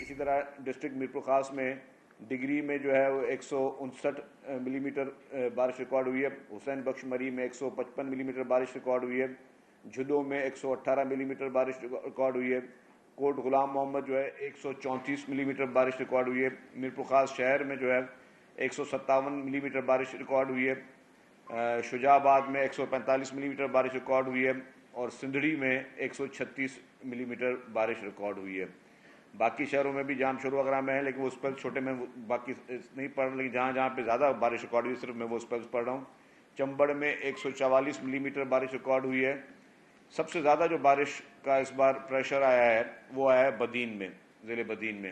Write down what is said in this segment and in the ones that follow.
اسی طرح ڈسٹرکٹ میرپور خاص میں ڈگری میں جو ہے وہ 159 ملی میٹر بارش ریکارڈ ہوئی ہے. حسین بخش مری میں 155 ملی میٹر بارش ریکارڈ ہوئی ہے. جھدو میں 118 ملی میٹر بارش ریکارڈ ہوئی ہے. کوٹ غلام محمد جو ہے 134 ملی میٹر بارش ریکارڈ ہوئی ہے. میرپور خاص شہر میں جو ہے 157 ملی میٹر بارش ریکارڈ ہوئی ہے. شجاع آباد میں 145 ملی میٹر بارش ریکارڈ ہوئی ہے اور سندھڑی میں 136 ملی میٹر بارش ریکارڈ ہوئی ہے. باقی شہروں میں بھی جام شروع وغیرہ میں ہے لیکن وہ اسپیلس چھوٹے میں باقی نہیں پڑھ رہا, لیکن جہاں جہاں پہ زیادہ بارش ریکارڈ ہوئی صرف میں وہ اسپیلس پڑھ رہا ہوں. چمبڑ میں 144 ملی میٹر بارش ریکارڈ ہوئی ہے. سب سے زیادہ جو بارش کا اس بار پریشر آیا ہے وہ آیا ہے بدین میں, ضلع بدین میں.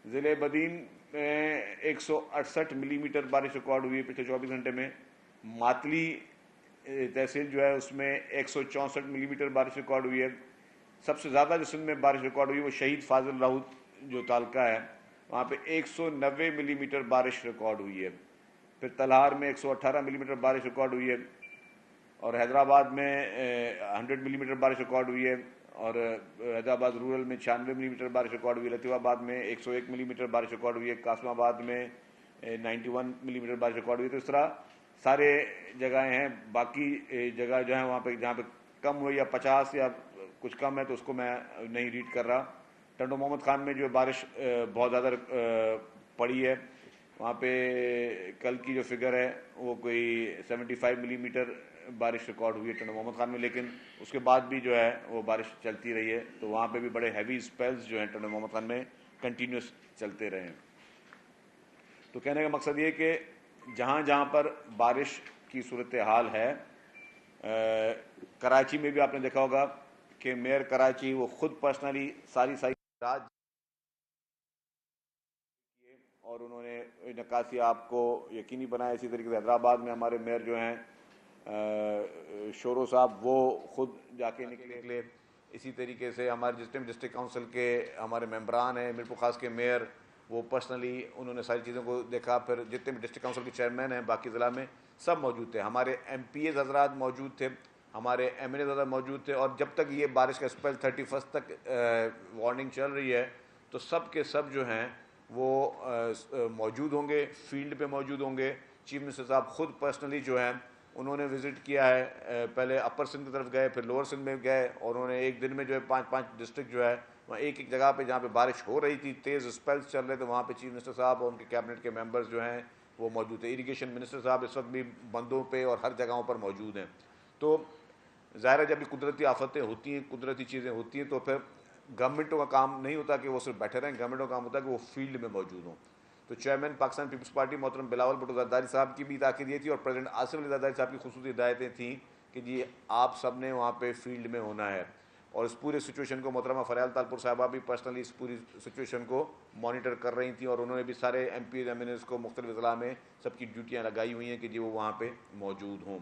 ضلع بدین میں 168 ملی میٹر بارش ریکارڈ ہوئی ہے پچھلے 24 گھنٹے میں. ماتلی تحصیل جو ہے اس میں 164 ملی میٹر بارش ریکارڈ ہوئی ہے. سب سے زیادہ جو سندھ میں بارش ریکارڈ ہوئی ہے وہ شہید فاضل راؤت جو تعلقہ ہے وہاں پہ 190 ملی میٹر بارش ریکارڈ ہوئی ہے. پھر تلہار میں 118 ملی میٹر بارش ریکارڈ ہوئی ہے اور حیدرآباد میں 100 ملی میٹر بارش ریکارڈ ہوئی ہے اور حیدرآباد رورل میں 96 ملی میٹر بارش ریکارڈ ہوئی ہے. لطیف آباد میں 101 ملی میٹر بارش ریکارڈ ہوئی ہے. قاسم آباد میں 91 ملی میٹر بارش ریکارڈ ہوئی ہے. تو اس طرح سارے جگہیں ہیں. باقی جگہ جو ہیں وہاں پہ جہاں پہ کم ہوئی یا 50 یا کچھ کم ہے تو اس کو میں نہیں ریڈ کر رہا. ٹنڈو محمد خان میں جو بارش بہت زیادہ پڑی ہے وہاں پہ کل کی جو فگر ہے وہ کوئی 75 ملی میٹر بارش ریکارڈ ہوئی ہے ٹنڈو محمد خان میں, لیکن اس کے بعد بھی جو ہے وہ بارش چلتی رہی ہے. تو وہاں پہ بھی بڑے ہیوی اسپیلز جو ہیں ٹنڈو محمد خان میں کنٹینیوس چلتے رہے ہیں. تو کہنے کا مقصد یہ کہ جہاں جہاں پر بارش کی صورتحال ہے, کراچی میں بھی آپ نے دیکھا ہوگا کہ میئر کراچی وہ خود پرسنلی ساری رات اور انہوں نے نکاسی آپ کو یقینی بنایا. اسی طریقے سے حیدرآباد میں ہمارے میئر جو ہیں شورو صاحب وہ خود جا کے نکلے. اسی طریقے سے ہمارے جتنے بھی ڈسٹرکٹ کونسل کے ہمارے ممبران ہیں, میرپور خاص کے میئر وہ پرسنلی انہوں نے ساری چیزوں کو دیکھا. پھر جتنے بھی ڈسٹرکٹ کونسل کے چیئرمین ہیں باقی ضلع میں سب موجود تھے. ہمارے ایم پی ایز حضرات موجود تھے, ہمارے ایم ایل اے حضرات موجود تھے. اور جب تک یہ بارش کا اسپیل 31 تک وارننگ چل رہی ہے تو سب کے سب جو ہیں وہ موجود ہوں گے, فیلڈ پہ موجود ہوں گے. چیف منسٹر صاحب خود پرسنلی جو ہیں انہوں نے وزٹ کیا ہے. پہلے اپر سندھ کی طرف گئے, پھر لوور سندھ میں گئے اور انہوں نے ایک دن میں جو ہے 5 ڈسٹرکٹ جو ہے وہاں ایک جگہ پہ جہاں پہ بارش ہو رہی تھی, تیز اسپیلس چل رہے تھے, وہاں پہ چیف منسٹر صاحب اور ان کے کیبنٹ کے ممبرز جو ہیں وہ موجود تھے. اریگیشن منسٹر صاحب اس وقت بھی بندوں پہ اور ہر جگہوں پر موجود ہیں. تو ظاہر ہے جب بھی قدرتی آفتیں ہوتی ہیں, قدرتی چیزیں ہوتی ہیں, تو پھر گورنمنٹوں کا کام نہیں ہوتا کہ وہ صرف بیٹھے رہیں, گورنمنٹوں کا کام ہوتا ہے کہ وہ فیلڈ میں موجود ہوں. تو چیئرمین پاکستان پیپلز پارٹی محترم بلاول بھٹو زرداری صاحب کی بھی تاکید یہ تھی اور پریزیڈنٹ آصف علی زرداری صاحب کی خصوصی ہدایتیں تھیں کہ جی آپ سب نے وہاں پہ فیلڈ میں ہونا ہے. اور اس پورے سچویشن کو محترمہ فریال تالپور صاحبہ بھی پرسنلی اس پوری سچویشن کو مانیٹر کر رہی تھیں اور انہوں نے بھی سارے M P M N As کو مختلف اضلاع میں سب کی ڈیوٹیاں لگائی ہوئی ہیں کہ جی وہ وہاں پہ موجود ہوں.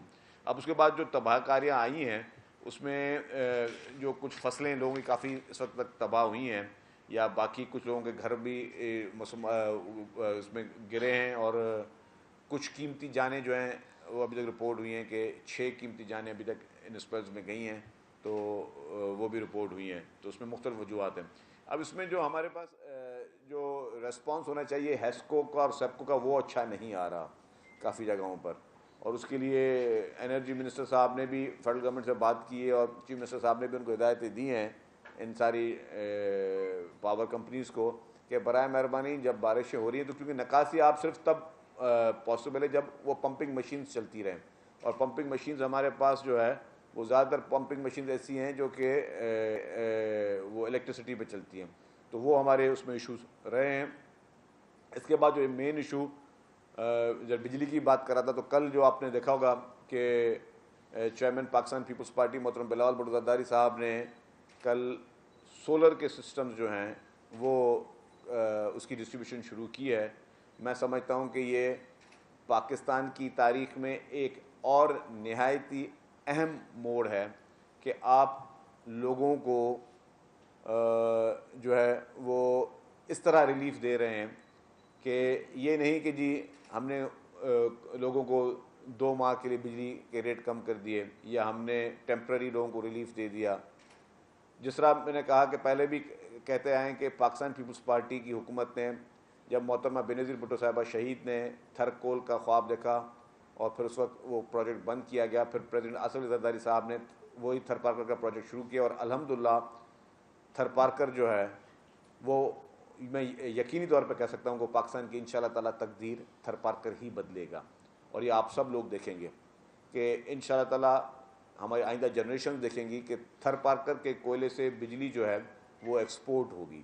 اب اس کے بعد جو تباہ کاریاں آئی ہیں اس میں جو کچھ فصلیں لوگوں کی کافی اس وقت تک تباہ ہوئی ہیں یا باقی کچھ لوگوں کے گھر بھی اس میں گرے ہیں اور کچھ قیمتی جانیں جو ہیں وہ ابھی تک رپورٹ ہوئی ہیں کہ 6 قیمتی جانیں ابھی تک ان اسپیلز میں گئی ہیں, تو وہ بھی رپورٹ ہوئی ہیں. تو اس میں مختلف وجوہات ہیں. اب اس میں جو ہمارے پاس جو ریسپانس ہونا چاہیے ہیسکو کا اور سیپکو کا وہ اچھا نہیں آ رہا کافی جگہوں پر, اور اس کے لیے انرجی منسٹر صاحب نے بھی فیڈرل گورنمنٹ سے بات کی ہے اور چیف منسٹر صاحب نے بھی ان کو ہدایتیں دی ہیں ان ساری پاور کمپنیز کو کہ برائے مہربانی جب بارشیں ہو رہی ہیں تو کیونکہ نکاسی آپ صرف تب پاسبل ہے جب وہ پمپنگ مشینز چلتی رہیں, اور پمپنگ مشینز ہمارے پاس جو ہے وہ زیادہ تر پمپنگ مشینز ایسی ہیں جو کہ وہ الیکٹریسٹی پہ چلتی ہیں, تو وہ ہمارے اس میں ایشوز رہے ہیں. اس کے بعد جو مین ایشو جب بجلی کی بات کر رہا تھا تو کل جو آپ نے دیکھا ہوگا کہ چیئرمین پاکستان پیپلز پارٹی محترم بلاول بھٹو زرداری صاحب نے کل سولر کے سسٹمز جو ہیں وہ اس کی ڈسٹریبیوشن شروع کی ہے. میں سمجھتا ہوں کہ یہ پاکستان کی تاریخ میں ایک اور نہایتی اہم موڑ ہے کہ آپ لوگوں کو جو ہے وہ اس طرح ریلیف دے رہے ہیں کہ یہ نہیں کہ جی ہم نے لوگوں کو 2 ماہ کے لیے بجلی کے ریٹ کم کر دیے یا ہم نے ٹیمپرری لوگوں کو ریلیف دے دیا. جس طرح میں نے کہا کہ پہلے بھی کہتے آئے ہیں کہ پاکستان پیپلز پارٹی کی حکومت نے جب محترمہ بینظیر بھٹو صاحبہ شہید نے تھر کول کا خواب دیکھا اور پھر اس وقت وہ پروجیکٹ بند کیا گیا، پھر پریزیڈنٹ آصف علی زرداری صاحب نے وہی تھر پارکر کا پروجیکٹ شروع کیا، اور الحمدللہ تھر پارکر جو ہے وہ میں یقینی طور پہ کہہ سکتا ہوں کہ پاکستان کی انشاءاللہ تعالیٰ تقدیر تھر پارکر ہی بدلے گا، اور یہ آپ سب لوگ دیکھیں گے کہ انشاءاللہ تعالیٰ ہماری آئندہ جنریشن دیکھیں گی کہ تھر پارکر کے کوئلے سے بجلی جو ہے وہ ایکسپورٹ ہوگی۔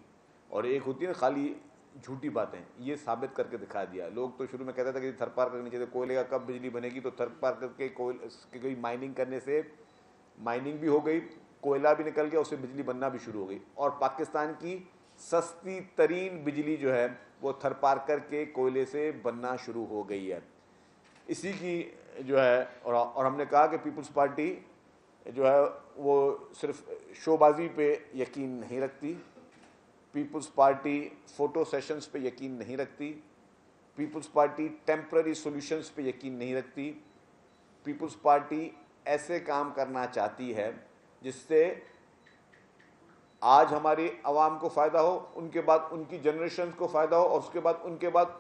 اور ایک ہوتی ہے نا خالی جھوٹی باتیں، یہ ثابت کر کے دکھا دیا۔ لوگ تو شروع میں کہتے تھے کہ تھر پارکر کے نیچے سے کوئلے کا کب بجلی بنے گی، تو تھر پارکر کے کوئی مائننگ کرنے سے مائننگ بھی ہو گئی، کوئلہ بھی نکل گیا، اس سے بجلی بننا بھی شروع ہو گئی، اور پاکستان کی سستی ترین بجلی جو ہے وہ تھر پارکر کے کوئلے سے بننا شروع ہو گئی ہے۔ اسی کی جو ہے اور ہم نے کہا کہ پیپلز پارٹی جو ہے وہ صرف شو بازی پہ یقین نہیں رکھتی، پیپلز پارٹی فوٹو سیشنز پہ یقین نہیں رکھتی، پیپلز پارٹی ٹیمپرری سولوشنز پہ یقین نہیں رکھتی، پیپلز پارٹی ایسے کام کرنا چاہتی ہے جس سے آج ہماری عوام کو فائدہ ہو، ان کے بعد ان کی جنریشنز کو فائدہ ہو، اور اس کے بعد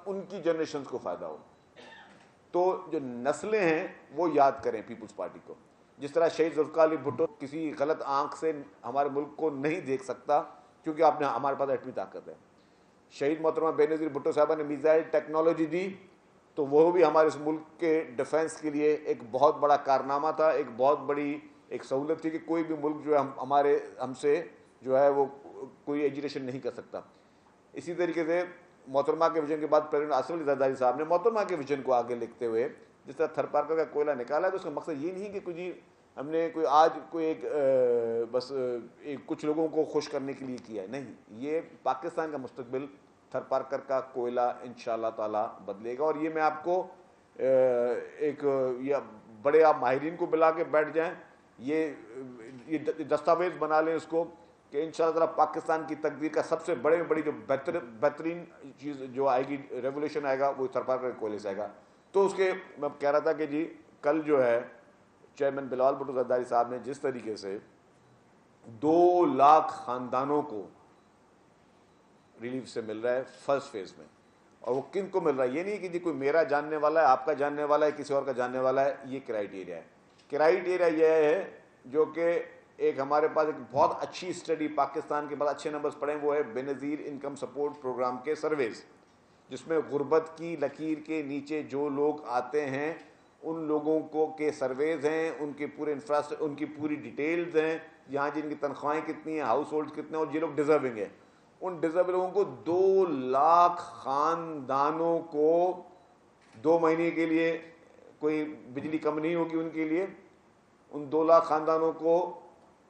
ان کی جنریشنز کو فائدہ ہو۔ تو جو نسلیں ہیں وہ یاد کریں پیپلز پارٹی کو، جس طرح شہید ذوالفقار علی بھٹو کسی غلط آنکھ سے ہمارے ملک کو نہیں دیکھ سکتا کیونکہ آپ نے ہمارے پاس ایٹمی طاقت ہے۔ شہید محترمہ بینظیر بھٹو صاحبہ نے میزائل ٹیکنالوجی دی، تو وہ بھی ہمارے اس ملک کے ڈیفنس کے لیے ایک بہت بڑا کارنامہ تھا، ایک بہت بڑی ایک سہولت تھی کہ کوئی بھی ملک جو ہے ہم سے جو ہے وہ کوئی ایجیٹیشن نہیں کر سکتا۔ اسی طریقے سے محترمہ کے ویژن کے بعد پریزیڈنٹ آصف علی زرداری صاحب نے محترمہ کے ویژن کو آگے لکھتے ہوئے جس طرح تھر پارکر کا کوئلہ نکالا ہے، تو اس کا مقصد یہ نہیں کہ کوئی ہم نے کچھ لوگوں کو خوش کرنے کے لیے کیا ہے، نہیں، یہ پاکستان کا مستقبل تھر پارکر کا کوئلہ انشاءاللہ تعالی بدلے گا۔ اور یہ میں آپ کو بڑے آپ ماہرین کو بلا کے بیٹھ جائیں، یہ دستاویز بنا لیں اس کو کہ انشاءاللہ تعالی پاکستان کی تقدیر کا سب سے بڑی جو بہترین چیز جو آئے گی، ریولیوشن آئے گا، وہ تھر پارکر کے کوئلے سے آئے گا۔ تو اس کے میں کہہ رہا تھا کہ جی کل جو ہے چیئرمین بلاول بھٹو زرداری صاحب نے جس طریقے سے 2 لاکھ خاندانوں کو ریلیف سے مل رہا ہے فرسٹ فیز میں، اور وہ کن کو مل رہا ہے، یہ نہیں کہ جی کوئی میرا جاننے والا ہے، آپ کا جاننے والا ہے، کسی اور کا جاننے والا ہے، یہ کرائیٹیریا ہے۔ کرائیٹیریا یہ ہے جو کہ ایک ہمارے پاس ایک بہت اچھی اسٹڈی پاکستان کے بعد اچھے نمبرز پڑے ہیں، وہ ہے بینظیر انکم سپورٹ پروگرام کے سرویز، جس میں غربت کی لکیر کے نیچے جو لوگ آتے ہیں ان لوگوں کو کے سرویز ہیں، ان کے پورے ان کی پوری ڈیٹیلز ہیں، یہاں جن کی تنخواہیں کتنی ہیں، ہاؤس ہولڈ کتنے ہیں، اور یہ لوگ ڈیزرونگ ہیں، ان ڈیزرو لوگوں کو 2 لاکھ خاندانوں کو 2 مہینے کے لیے کوئی بجلی کم نہیں ہوگی ان کے لیے، ان 2 لاکھ خاندانوں کو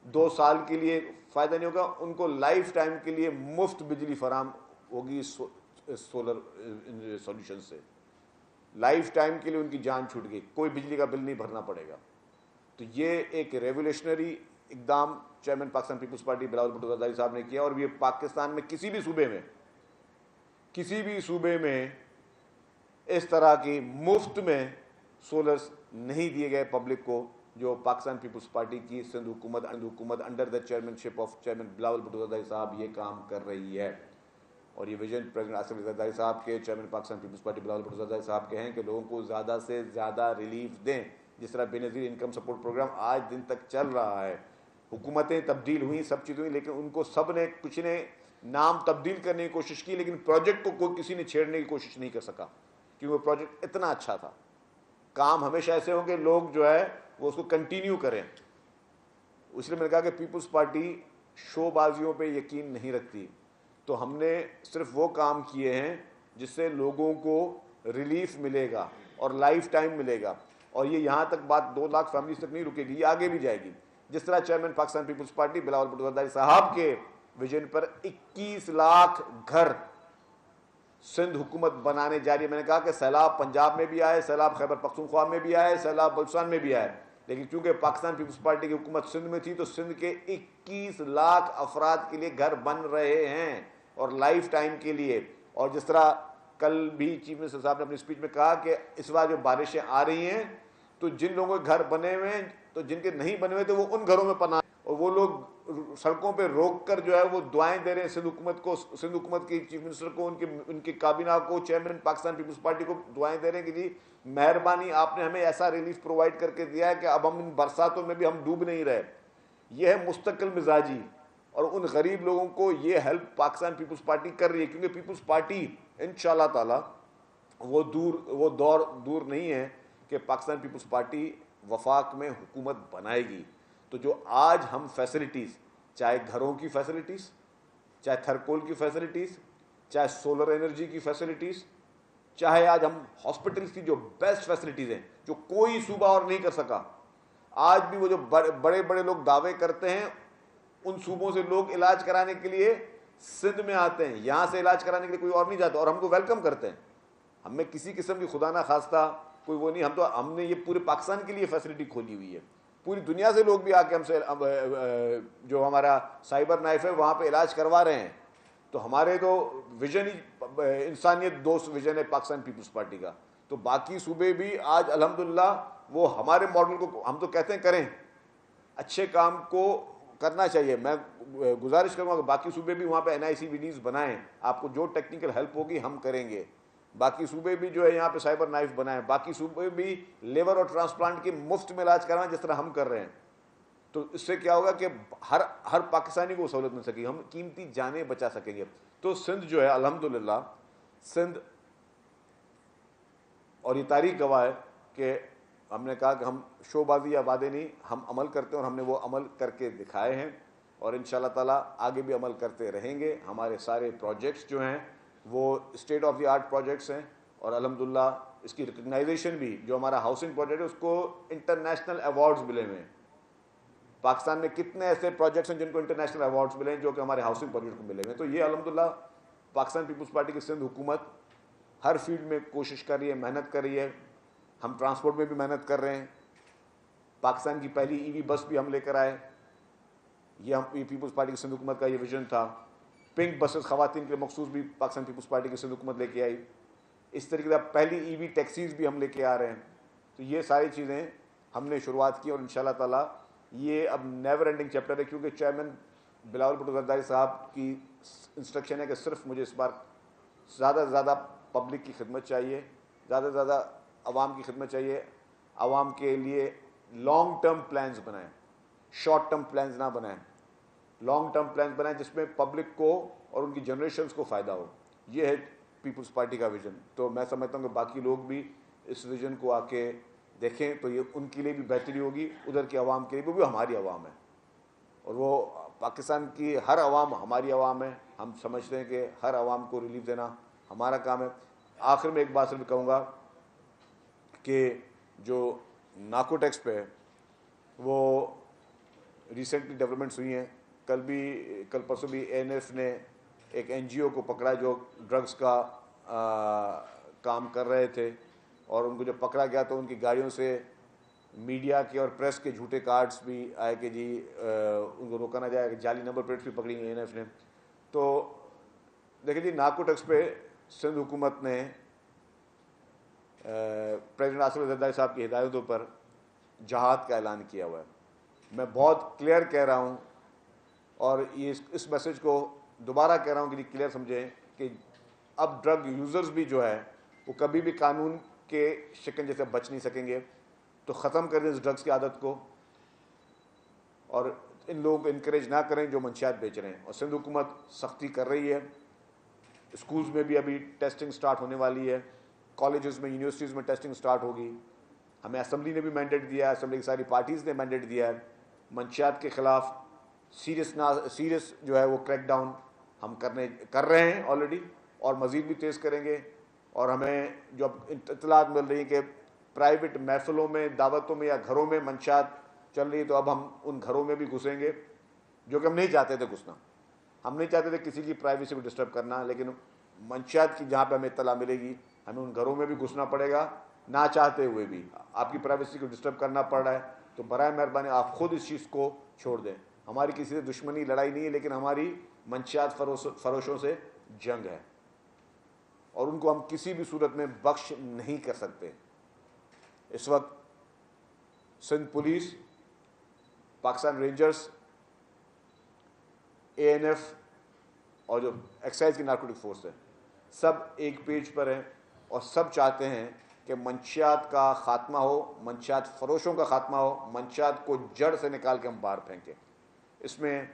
2 سال کے لیے فائدہ نہیں ہوگا، ان کو لائف ٹائم کے لیے مفت بجلی فراہم ہوگی سولر سولوشن سے، لائف ٹائم کے لیے ان کی جان چھوٹ گئی، کوئی بجلی کا بل نہیں بھرنا پڑے گا۔ تو یہ ایک ریولیوشنری اقدام چیئرمین پاکستان پیپلز پارٹی بلاول بھٹو زرداری صاحب نے کیا، اور یہ پاکستان میں کسی بھی صوبے میں اس طرح کی مفت میں سولرز نہیں دیے گئے پبلک کو جو پاکستان پیپلز پارٹی کی سندھ حکومت under the chairmanship of chairman Bilawal Bhutto Zardari صاحب یہ کام کر رہی ہے۔ اور یہ ویژن پریزیڈنٹ آصف علی زرداری صاحب کے، چیئرمین پاکستان پیپلز پارٹی بلاول بھٹو زرداری صاحب کے ہیں کہ لوگوں کو زیادہ سے زیادہ ریلیف دیں، جس طرح بینظیر انکم سپورٹ پروگرام آج دن تک چل رہا ہے۔ حکومتیں تبدیل ہوئیں، سب چیزیں ہوئیں، لیکن ان کو سب نے کچھ نے نام تبدیل کرنے کی کوشش کی، لیکن پروجیکٹ کو کوئی کسی نے چھیڑنے کی کوشش نہیں کر سکا، کیونکہ وہ پروجیکٹ اتنا اچھا تھا۔ کام ہمیشہ ایسے ہوں کہ لوگ جو ہے وہ اس کو کنٹینیو کریں۔ اس لیے میں نے کہا کہ پیپلز پارٹی شو بازیوں پہ یقین نہیں رکھتی، تو ہم نے صرف وہ کام کیے ہیں جس سے لوگوں کو ریلیف ملے گا اور لائف ٹائم ملے گا، اور یہ یہاں تک بات 2 لاکھ فیملیز تک نہیں رکے گی، یہ آگے بھی جائے گی۔ جس طرح چیئرمین پاکستان پیپلز پارٹی بلاول بھٹو زرداری صاحب کے ویژن پر 21 لاکھ گھر سندھ حکومت بنانے جا رہی ہے۔ میں نے کہا کہ سیلاب پنجاب میں بھی آئے، سیلاب خیبر پختونخوا میں بھی آئے، سیلاب بلوچستان میں بھی آئے، لیکن چونکہ پاکستان پیپلز پارٹی کی حکومت سندھ میں تھی تو سندھ کے 21 لاکھ افراد کے لیے گھر بن رہے ہیں، اور لائف ٹائم کے لیے۔ اور جس طرح کل بھی چیف منسٹر صاحب نے اپنی اسپیچ میں کہا کہ اس بار جو بارشیں آ رہی ہیں تو جن لوگوں کے گھر بنے ہوئے ہیں، تو جن کے نہیں بنے ہوئے تو وہ ان گھروں میں پناہ، اور وہ لوگ سڑکوں پہ روک کر جو ہے وہ دعائیں دے رہے ہیں سندھ حکومت کو, سندھ حکومت کی چیف منسٹر کو, ان کی کابینہ کو, چیئرمین پاکستان پیپلز پارٹی کو دعائیں دے رہے ہیں کہ جی مہربانی آپ نے ہمیں ایسا ریلیف پرووائڈ کر کے دیا ہے کہ اب ہم ان برساتوں میں بھی ہم ڈوب نہیں رہے. یہ ہے مستقل مزاجی, اور ان غریب لوگوں کو یہ ہیلپ پاکستان پیپلز پارٹی کر رہی ہے, کیونکہ پیپلز پارٹی انشاءاللہ تعالی وہ دور دور نہیں ہے کہ پاکستان پیپلز پارٹی وفاق میں حکومت بنائے گی. تو جو آج ہم فیسلٹیز, چاہے گھروں کی فیسلٹیز, چاہے تھرکول کی فیسلٹیز, چاہے سولر انرجی کی فیسلٹیز, چاہے آج ہم ہاسپٹلس کی جو بیسٹ فیسلٹیز ہیں جو کوئی صوبہ اور نہیں کر سکا, آج بھی وہ جو بڑے بڑے لوگ دعوے کرتے ہیں ان صوبوں سے لوگ علاج کرانے کے لیے سندھ میں آتے ہیں, یہاں سے علاج کرانے کے لیے کوئی اور نہیں جاتا, اور ہم کو ویلکم کرتے ہیں. ہم میں کسی قسم کی خدا نہ خواستہ کوئی وہ نہیں, ہم نے یہ پورے پاکستان کے لیے فیسلٹی کھولی ہوئی ہے. پوری دنیا سے لوگ بھی آ کے ہم سے جو ہمارا سائبر نائف ہے وہاں پہ علاج کروا رہے ہیں. تو ہمارے تو ویژن ہی انسانیت دوست ویژن ہے پاکستان پیپلز پارٹی کا. تو باقی صوبے بھی آج الحمدللہ وہ ہمارے ماڈل کو, ہم تو کہتے ہیں کریں, اچھے کام کو کرنا چاہیے. میں گزارش کروں گا کہ باقی صوبے بھی وہاں پہ NICVDs بنائیں, آپ کو جو ٹیکنیکل ہیلپ ہوگی ہم کریں گے. باقی صوبے بھی جو ہے یہاں پہ سائبر نائف بنائیں, باقی صوبے بھی لیور اور ٹرانسپلانٹ کی مفت میں علاج کروائیں جس طرح ہم کر رہے ہیں. تو اس سے کیا ہوگا کہ ہر پاکستانی کو سہولت مل سکے, ہم قیمتی جانیں بچا سکیں گے. تو سندھ جو ہے الحمدللہ سندھ, اور یہ تاریخ گواہ ہے کہ ہم نے کہا کہ ہم شو بازی یا وعدے نہیں, ہم عمل کرتے ہیں اور ہم نے وہ عمل کر کے دکھائے ہیں, اور انشاءاللہ تعالیٰ آگے بھی عمل کرتے رہیں گے. ہمارے سارے پروجیکٹس جو ہیں وہ state of the art projects ہیں, اور الحمدللہ اس کی ریکگنائزیشن بھی, جو ہمارا ہاؤسنگ پروجیکٹ ہے اس کو انٹرنیشنل ایوارڈز ملے ہوئے ہیں. پاکستان میں کتنے ایسے پروجیکٹس ہیں جن کو انٹرنیشنل ایوارڈز ملے ہیں جو کہ ہمارے ہاؤسنگ پروجیکٹ کو ملے ہوئے ہیں. تو یہ الحمدللہ پاکستان پیپلز پارٹی کی سندھ حکومت ہر فیلڈ میں کوشش کر رہی ہے, محنت کر رہی ہے. ہم ٹرانسپورٹ میں بھی محنت کر رہے ہیں. پاکستان کی پہلی EV بس بھی ہم لے کر آئے, یہ پیپلز پارٹی کی سندھ حکومت کا یہ ویژن تھا. پنک بسز خواتین کے لیے مخصوص بھی پاکستان پیپلز پارٹی کی سندھ حکومت لے کے آئی. اس طریقے سے پہلی EV ٹیکسیز بھی ہم لے کے آ رہے ہیں. تو یہ ساری چیزیں ہم نے شروعات کی, اور انشاءاللہ تعالیٰ یہ اب نیور اینڈنگ چیپٹر ہے, کیونکہ چیئرمین بلاول بھٹو زرداری صاحب کی انسٹرکشن ہے کہ صرف مجھے اس بار زیادہ سے زیادہ پبلک کی خدمت چاہیے, زیادہ سے زیادہ عوام کی خدمت چاہیے. عوام کے لیے لانگ ٹرم پلانز بنائیں, شارٹ ٹرم پلانز نہ بنائیں, لانگ ٹرم پلانز بنائیں جس میں پبلک کو اور ان کی جنریشنز کو فائدہ ہو. یہ ہے پیپلز پارٹی کا ویژن. تو میں سمجھتا ہوں کہ باقی لوگ بھی اس ویژن کو آ کے دیکھیں تو یہ ان کے لیے بھی بہتری ہوگی, ادھر کے عوام کے لیے بھی. وہ ہماری عوام ہے, اور وہ پاکستان کی ہر عوام ہماری عوام ہے. ہم سمجھتے ہیں کہ ہر عوام کو ریلیف دینا ہمارا کام ہے. آخر میں ایک بات صرف کہوں گا کہ جو ناکو ٹیکس پہ وہ ریسنٹلی ڈیولپمنٹس ہوئی ہیں. کل پرسوں بھی ANF نے ایک NGO کو پکڑا جو ڈرگز کا کام کر رہے تھے, اور ان کو جب پکڑا گیا تو ان کی گاڑیوں سے میڈیا کے اور پریس کے جھوٹے کارڈز بھی آئے کہ جی ان کو روکا نہ جائے, کہ جعلی نمبر پلیٹس بھی پکڑی ہیں ANF نے. تو دیکھیں جی ناکو ٹیکس پہ سندھ حکومت نے پریزیڈنٹ آصف علی زرداری صاحب کی ہدایتوں پر جہاد کا اعلان کیا ہوا ہے. میں بہت کلیئر کہہ رہا ہوں, اور یہ اس میسج کو دوبارہ کہہ رہا ہوں کہ کلیئر سمجھیں کہ اب ڈرگ یوزرز بھی جو ہے وہ کبھی بھی قانون کے شکنجے سے بچ نہیں سکیں گے. تو ختم کر دیں اس ڈرگز کی عادت کو, اور ان لوگوں کو انکریج نہ کریں جو منشیات بیچ رہے ہیں. اور سندھ حکومت سختی کر رہی ہے. اسکولز میں بھی ابھی ٹیسٹنگ سٹارٹ ہونے والی ہے, کالجز میں, یونیورسٹیز میں ٹیسٹنگ سٹارٹ ہوگی. ہمیں اسمبلی نے بھی مینڈیٹ دیا ہے, اسمبلی کی ساری پارٹیز نے مینڈیٹ دیا ہے. منشیات کے خلاف سیریس جو ہے وہ کریک ڈاؤن ہم کر رہے ہیں آلریڈی, اور مزید بھی تیز کریں گے. اور ہمیں جو اب اطلاعات مل رہی ہیں کہ پرائیویٹ محفلوں میں, دعوتوں میں یا گھروں میں منشیات چل رہی ہے, تو اب ہم ان گھروں میں بھی گھسیں گے, جو کہ ہم نہیں چاہتے تھے گھسنا. ہم نہیں چاہتے تھے کسی کی پرائیویسی کو ڈسٹرب کرنا, لیکن منشیات کی جہاں پہ ہمیں اطلاع ملے گی ہمیں ان گھروں میں بھی گھسنا پڑے گا, نہ چاہتے ہوئے بھی. آپ کی پرائیویسی کو ڈسٹرب کرنا پڑ رہا ہے تو برائے مہربانی آپ خود اس چیز کو چھوڑ دیں. ہماری کسی سے دشمنی لڑائی نہیں ہے, لیکن ہماری منشیات فروشوں سے جنگ ہے, اور ان کو ہم کسی بھی صورت میں بخش نہیں کر سکتے. اس وقت Sindh police, Pakistan rangers ANF اور جو ایکسائز کی نارکوٹک فورس ہے سب ایک پیج پر ہیں اور سب چاہتے ہیں کہ منشیات کا خاتمہ ہو, منشیات فروشوں کا خاتمہ ہو, منشیات کو جڑ سے نکال کے ہم باہر پھینکیں. اس میں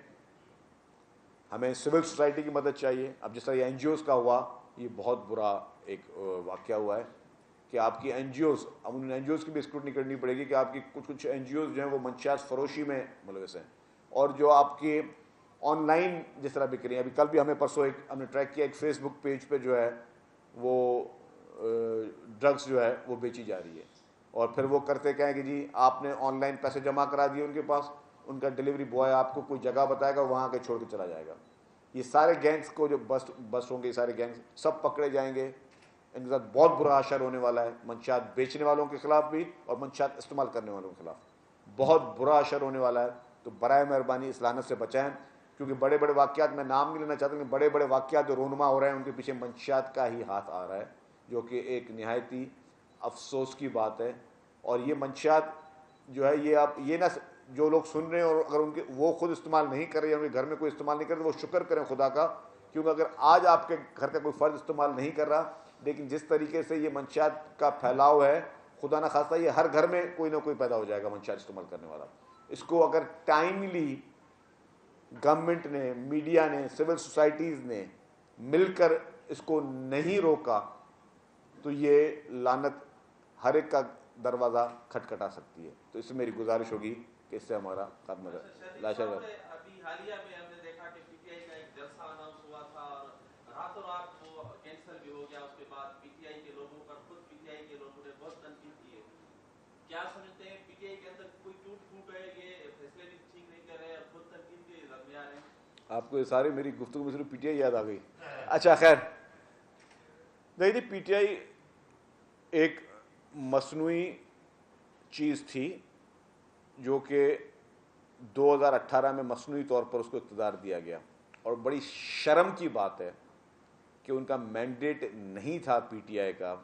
ہمیں سول سوسائٹی کی مدد چاہیے. اب جس طرح یہ NGOs کا ہوا, یہ بہت برا ایک واقعہ ہوا ہے کہ آپ کی NGOs, اب ان NGOs کی بھی اسکروٹنی کرنی پڑے گی کہ آپ کی کچھ NGOs جو ہیں وہ منشیات فروشی میں ملوث ہیں, اور جو آپ کے آن لائن جس طرح بک رہی ہیں. ابھی کل بھی ہمیں پرسوں ہم نے ٹریک کیا, ایک فیس بک پیج پہ جو ہے وہ ڈرگس جو ہے وہ بیچی جا رہی ہے, اور پھر وہ کرتے کہیں کہ جی آپ نے آن لائن پیسے جمع کرا دیے ان کے پاس, ان کا ڈیلیوری بوائے آپ کو کوئی جگہ بتائے گا, وہاں کے چھوڑ کے چلا جائے گا. یہ سارے گینگز کو جو بس ہوں گے, یہ سارے گینگز سب پکڑے جائیں گے. ان کے ساتھ بہت برا اثر ہونے والا ہے, منشیات بیچنے والوں کے خلاف بھی اور منشیات استعمال کرنے والوں کے خلاف بہت برا اثر ہونے والا ہے. تو برائے مہربانی اس لعنت سے بچائیں, کیونکہ بڑے بڑے واقعات, میں نام نہیں لینا چاہتا, لیکن بڑے بڑے واقعات جو رونما ہو رہے ہیں ان کے پیچھے منشیات کا ہی ہاتھ آ رہا ہے, جو کہ ایک نہایت ہی افسوس کی بات ہے. اور یہ منشیات جو ہے یہ آپ یہ نہ جو لوگ سن رہے ہیں اور اگر ان کے وہ خود استعمال نہیں کر رہے ہیں, ان کے گھر میں کوئی استعمال نہیں کر رہے, وہ شکر کریں خدا کا, کیونکہ اگر آج آپ کے گھر کا کوئی فرد استعمال نہیں کر رہا, لیکن جس طریقے سے یہ منشیات کا پھیلاؤ ہے, خدا نہ خواستہ یہ ہر گھر میں کوئی نہ کوئی پیدا ہو جائے گا منشیات استعمال کرنے والا. اس کو اگر ٹائملی گورنمنٹ نے, میڈیا نے, سول سوسائٹیز نے مل کر اس کو نہیں روکا تو یہ لعنت ہر ایک کا دروازہ کھٹکھٹا سکتی ہے. تو اس سے میری گزارش ہوگی کہ اس سے ہمارا خاتمہ لاشا. ابھی حالیہ میں ہم نے دیکھا کہ PTI کا ایک جلسہ اناؤنس ہوا تھا اور راتوں رات وہ کینسل بھی ہو گیا. اس کے بعد PTI کے لوگوں پر خود PTI کے لوگوں نے بہت تنقید کی ہے. کیا سمجھتے ہیں PTI کے اندر کوئی ٹوٹ پھوٹ ہے, یہ فیصلے بھی ٹھیک نہیں کر رہے اور خود تنقید کے رد میں آ رہے ہیں؟ آپ کو یہ سارے میری گفتگو میں صرف PTI یاد آ گئی. اچھا خیر, نہیں PTI ایک مصنوعی چیز تھی جو کہ 2018 میں مصنوعی طور پر اس کو اقتدار دیا گیا, اور بڑی شرم کی بات ہے کہ ان کا مینڈیٹ نہیں تھا PTI کا